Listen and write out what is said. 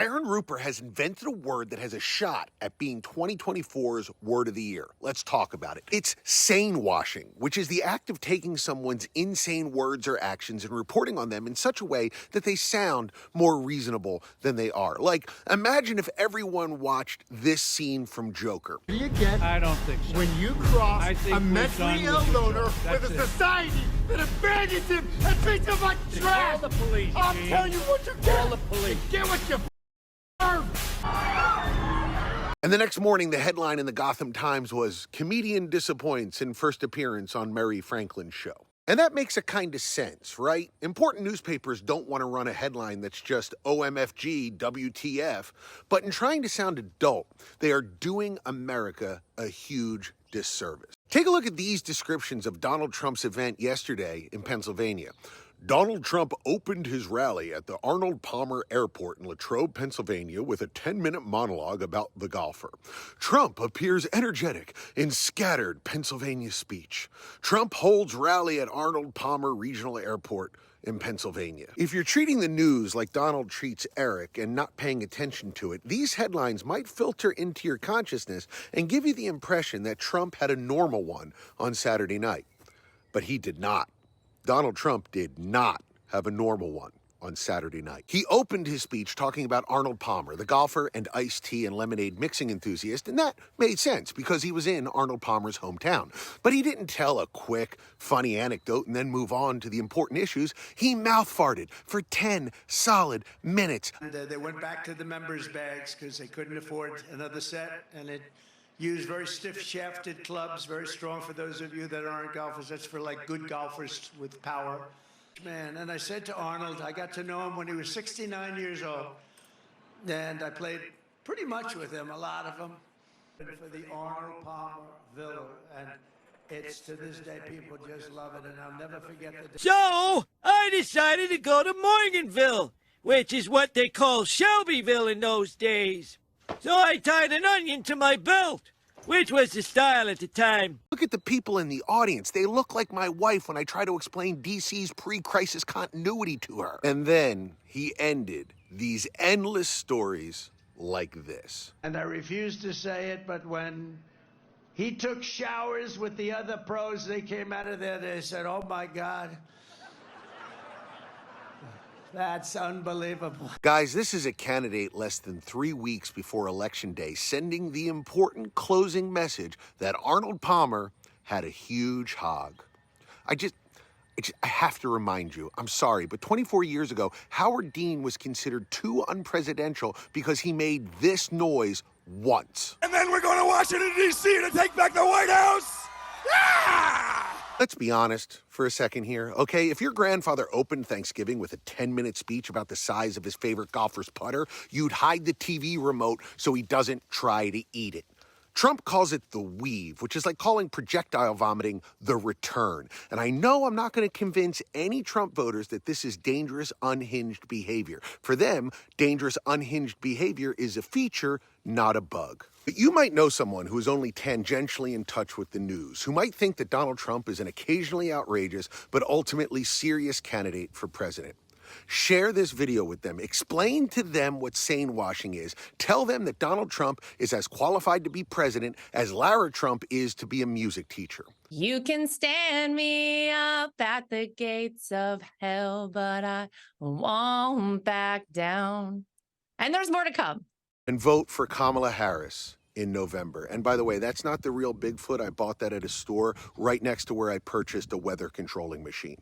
Aaron Rupert has invented a word that has a shot at being 2024's Word of the Year. Let's talk about it. It's sanewashing, which is the act of taking someone's insane words or actions and reporting on them in such a way that they sound more reasonable than they are. Like, imagine if everyone watched this scene from Joker. What do you get? I don't think so. When you cross a we're mentally done ill with you, loner Joe. with a That's it. society that abandons him and treats him like trash. Call the police, I'll Gene. tell you what you Call get. the police. You get what you deserve. And the next morning, the headline in the Gotham Times was, "Comedian disappoints in first appearance on Mary Franklin's show." And that makes a kind of sense, right? Important newspapers don't want to run a headline that's just OMFG, WTF, but in trying to sound adult, they are doing America a huge disservice. Take a look at these descriptions of Donald Trump's event yesterday in Pennsylvania. Donald Trump opened his rally at the Arnold Palmer Airport in Latrobe, Pennsylvania, with a 10-minute monologue about the golfer. Trump appears energetic in scattered Pennsylvania speech. Trump holds rally at Arnold Palmer Regional Airport in Pennsylvania. If you're treating the news like Donald treats Eric and not paying attention to it, these headlines might filter into your consciousness and give you the impression that Trump had a normal one on Saturday night. But he did not. Donald Trump did not have a normal one on Saturday night. He opened his speech talking about Arnold Palmer, the golfer and iced tea and lemonade mixing enthusiast, and that made sense because he was in Arnold Palmer's hometown. But he didn't tell a quick, funny anecdote and then move on to the important issues. He mouth-farted for 10 solid minutes. And they went back to the members' bags because they couldn't afford another set, and it used very stiff-shafted clubs, very strong for those of you that aren't golfers. That's for like good golfers with power. Man, and I said to Arnold, I got to know him when he was 69 years old, and I played pretty much with him, a lot of them, for the Arnold Palmer Villa, and it's to this day, people just love it, and I'll never forget the day. So, I decided to go to Morganville, which is what they call Shelbyville in those days. So I tied an onion to my belt, which was the style at the time. Look at the people in the audience. They look like my wife when I try to explain DC's pre-crisis continuity to her. And then he ended these endless stories like this. And I refuse to say it, but when he took showers with the other pros, they came out of there, they said, oh my God. That's unbelievable. Guys, this is a candidate less than 3 weeks before Election Day sending the important closing message that Arnold Palmer had a huge hog. I have to remind you, I'm sorry, but 24 years ago, Howard Dean was considered too unpresidential because he made this noise once. And then we're going to Washington, D.C. to take back the White House! Yeah! Let's be honest for a second here, okay? If your grandfather opened Thanksgiving with a 10-minute speech about the size of his favorite golfer's putter, you'd hide the TV remote so he doesn't try to eat it. Trump calls it the weave, which is like calling projectile vomiting the return. And I know I'm not going to convince any Trump voters that this is dangerous, unhinged behavior. For them, dangerous, unhinged behavior is a feature, not a bug. But you might know someone who is only tangentially in touch with the news, who might think that Donald Trump is an occasionally outrageous but ultimately serious candidate for president. Share this video with them. Explain to them what sanewashing is. Tell them that Donald Trump is as qualified to be president as Lara Trump is to be a music teacher. You can stand me up at the gates of hell, but I won't back down. And there's more to come. And vote for Kamala Harris in November. And by the way, that's not the real Bigfoot. I bought that at a store right next to where I purchased a weather controlling machine.